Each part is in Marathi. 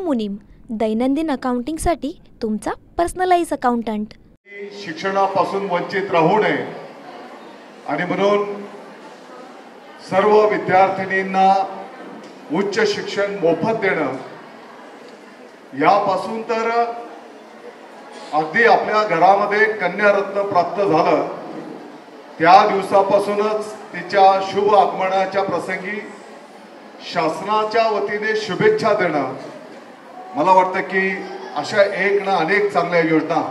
मुनीम, दैनंदिन अकाउंटिंगसाठी तुमचा पर्सनलाइज अकाउंटंट। शिक्षणापासून वंचित राहू नये आणि म्हणून सर्व विद्यार्थिनींना उच्च शिक्षण मोफत देणं, यापासून तर अगदी आपल्या घरामध्ये कन्यारत्न प्राप्त झालं त्या दिवसापासूनच तिच्या शुभ आगमनाच्या प्रसंगी शासनाच्या वतीने शुभेच्छा देणं, मला वाटतं की अशा एक ना अनेक चांगल्या योजना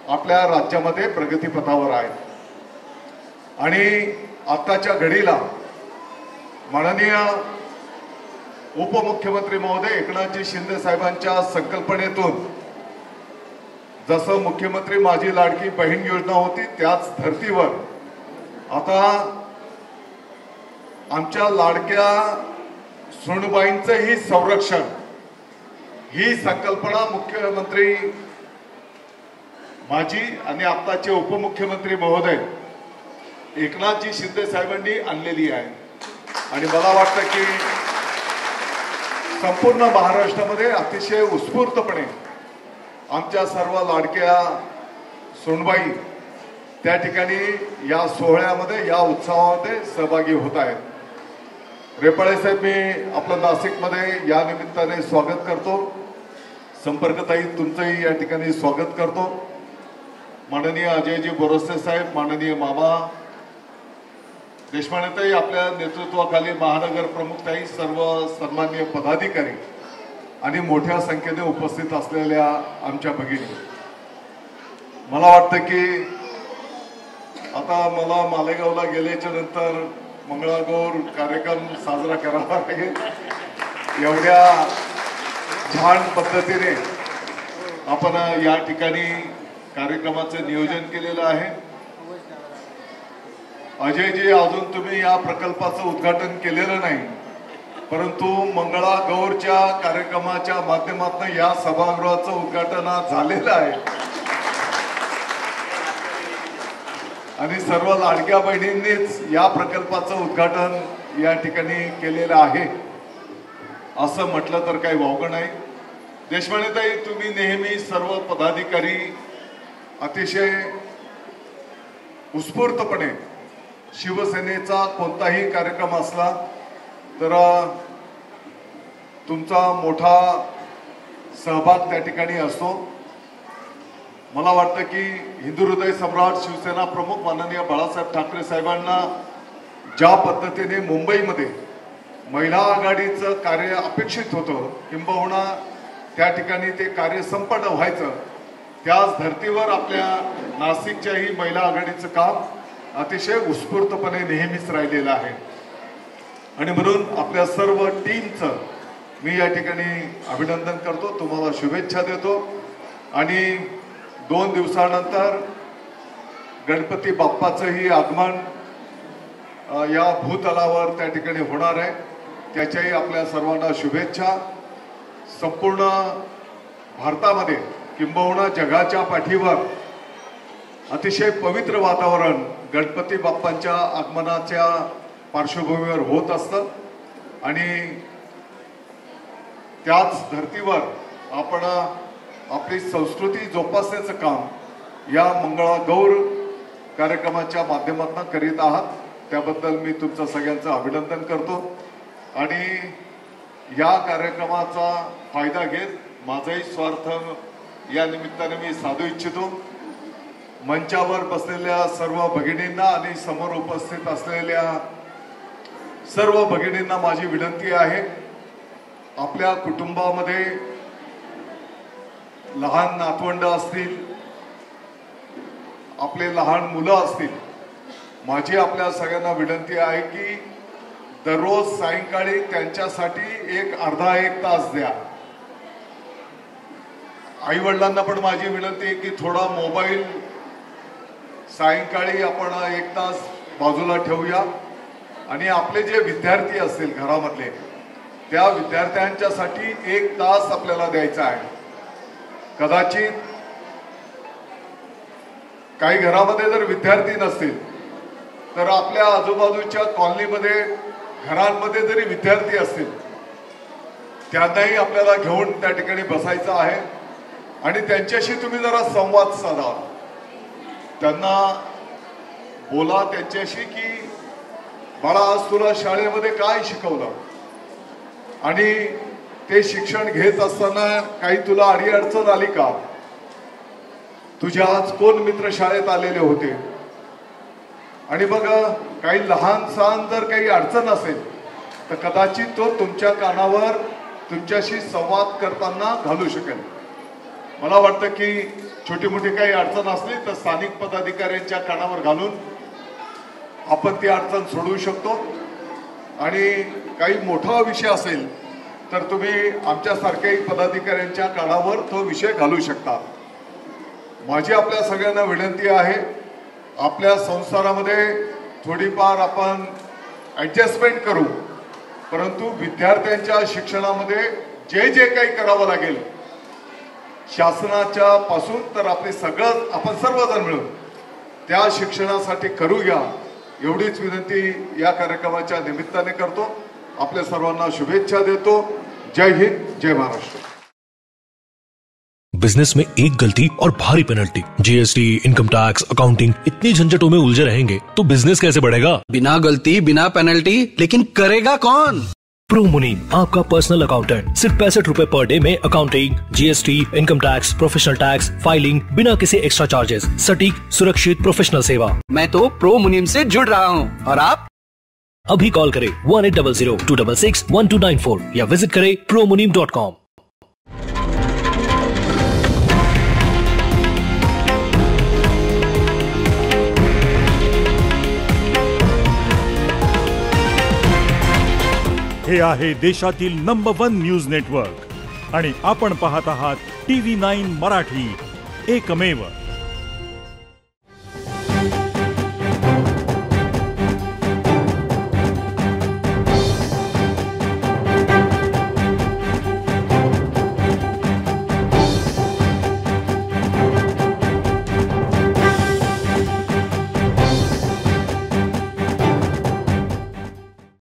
आपल्या राज्यामध्ये प्रगतीपथावर आहेत। आणि आताच्या घडीला माननीय उपमुख्यमंत्री महोदय एकनाथजी शिंदे साहेबांच्या संकल्पनेतून जसं मुख्यमंत्री माझी लाडकी बहीण योजना होती, त्याच धर्तीवर आता आमच्या लाडक्या सुनबाईंचंही संरक्षण ही संकल्पना मुख्यमंत्री माझी आणि आताचे उपमुख्यमंत्री महोदय एकनाथजी शिंदे साहेबांनी आणलेली आहे। आणि मला वाटतं की संपूर्ण महाराष्ट्रामध्ये अतिशय उत्स्फूर्तपणे आमच्या सर्व लाडक्या सुनबाई त्या ठिकाणी या सोहळ्यामध्ये, या उत्सवामध्ये सहभागी होत आहेत। रेपाळे साहेब, मी आपलं नाशिकमध्ये या निमित्ताने स्वागत करतो। संपर्कताई, तुमचंही या ठिकाणी स्वागत करतो। माननीय अजयजी बोरसे साहेब, माननीय मामा देशपांडेताई, आपल्या नेतृत्वाखाली महानगर प्रमुखताई, सर्व सन्माननीय पदाधिकारी आणि मोठ्या संख्येने उपस्थित असलेल्या आमच्या भगिनी, मला वाटतं की आता मला मालेगावला गेल्याच्या नंतर मंगळागौर कार्यक्रम साजरा करावा लागेल। एवढ्या छान पद्धतीने आपण या ठिकाणी कार्यक्रमाचं नियोजन केलेलं आहे। अजयजी, अजून तुम्ही या प्रकल्पाचं उद्घाटन केलेलं नाही, परंतु मंगळागौरच्या कार्यक्रमाच्या माध्यमातून या सभागृहाचं उद्घाटन झालेलं आहे आणि सर्व लाडक्या बहिणींनीच या प्रकल्पाचं उद्घाटन या ठिकाणी केलेलं आहे, असं म्हटलं तर काही वावगं नाही। देशपांडेताई, तुम्ही नेहमी सर्व पदाधिकारी अतिशय उत्स्फूर्तपणे शिवसेनेचा कोणताही कार्यक्रम असला तर तुमचा मोठा सहभाग त्या ठिकाणी असतो। मला वाटतं की हिंदू हृदय सम्राट शिवसेना प्रमुख माननीय बाळासाहेब ठाकरे साहेबांना ज्या पद्धतीने मुंबईमध्ये महिला आघाडीचं कार्य अपेक्षित होतं, किंबहुना त्या ठिकाणी ते कार्य संपन्न व्हायचं, त्याच धर्तीवर आपल्या नाशिकच्याही महिला आघाडीचं काम अतिशय उत्स्फूर्तपणे नेहमीच राहिलेलं आहे। आणि म्हणून आपल्या सर्व टीमचं मी या ठिकाणी अभिनंदन करतो, तुम्हाला शुभेच्छा देतो। आणि 2 दिवसानंतर गणपती बाप्पाचंही आगमन या भूतलावर त्या ठिकाणी होणार आहे, त्याच्याही आपल्या सर्वांना शुभेच्छा। संपूर्ण भारतामध्ये किंबहुना जगाच्या पाठीवर अतिशय पवित्र वातावरण गणपती बाप्पांच्या आगमनाच्या पार्श्वभूमीवर होत असतं आणि त्याच धर्तीवर आपण आपली संस्कृती जोपासण्याचं काम या मंगळागौर कार्यक्रमाच्या माध्यमातून करीत आहात, त्याबद्दल मी तुमचं सगळ्यांचं अभिनंदन करतो। आणि या कार्यक्रमाचा फायदा घेत माझाही स्वार्थ या निमित्ताने मी साधू इच्छितो। मंचावर बसलेल्या सर्व भगिनींना आणि समोर उपस्थित असलेल्या सर्व भगिनींना माझी विनंती आहे, आपल्या कुटुंबामध्ये लहान नातवंड असतील, आपले लहान मुलं असतील, माझी आपल्या सगळ्यांना विनंती आहे की दररोज सायंकाळी त्यांच्यासाठी एक अर्धा एक तास द्या। आई वडिलांना पण माझी विनंती आहे की थोडा मोबाईल सायंकाळी आपण 1 तास बाजूला ठेवूया आणि आपले जे विद्यार्थी असतील घरामधले, त्या विद्यार्थ्यांच्यासाठी 1 तास आपल्याला द्यायचा आहे। कदाचित काही घरामध्ये जर विद्यार्थी नसतील तर आपल्या आजूबाजूच्या कॉलनीमध्ये घरांमध्ये जरी विद्यार्थी असतील त्यांनाही आपल्याला घेऊन त्या ठिकाणी बसायचं आहे आणि त्यांच्याशी तुम्ही जरा संवाद साधा, त्यांना बोला त्यांच्याशी की बाळा आज तुला शाळेमध्ये काय शिकवलं आणि ते शिक्षण घेत असताना काही तुला अडीअडचण आली का, तुझे आज कोण मित्र शाळेत आलेले होते, आणि मग काही लहान सहान जर काही अडचण असेल तर कदाचित तो तुमच्या कानावर तुमच्याशी संवाद करताना घालू शकेल. मला वाटतं की छोटी मोठी काही अडचण असली तर स्थानिक पदाधिकाऱ्यांच्या कानावर घालून आपण ती अडचण सोडवू शकतो, आणि काही मोठा विषय असेल तर तुम्ही आमच्यासारख्याही पदाधिकाऱ्यांच्या कानावर तो विषय घालू शकता. माझी आपल्या सगळ्यांना विनंती आहे, आपल्या संसारामध्ये थोडीफार आपण ॲडजस्टमेंट करू, परंतु विद्यार्थ्यांच्या शिक्षणामध्ये जे जे काही करावं लागेल शासनाच्या पासून तर आपण सर्वजण मिळून त्या शिक्षणासाठी करूया, एवढीच विनंती या कार्यक्रमाच्या निमित्ताने करतो. आपल्या सर्वांना शुभेच्छा देतो. जय हिंद, जय महाराष्ट्र. बिजनेस में एक गलती और भारी penalty, GST, income tax, accounting, इतनी झंझटों में उलझे रहेंगे तो बिजनेस कैसे बढ़ेगा? बिना गलती बिना पेनल्टी, लेकिन करेगा कौन? प्रो मुनीम, आपका पर्सनल अकाउंटेंट, सिर्फ 65 रुपए पर डे में accounting, GST, income tax, professional tax, filing, बिना किसी एक्स्ट्रा चार्जेस, सटीक, सुरक्षित, प्रोफेशनल सेवा. मैं तो प्रो मुनीम से जुड़ रहा हूँ, और आप अभी कॉल करें 1800-266-1294 या विजिट करें promunim.com. हे आहे देशातील नंबर 1 न्यूज नेटवर्क आणि आपण पाहत आहात TV9 मराठी, एकमेव.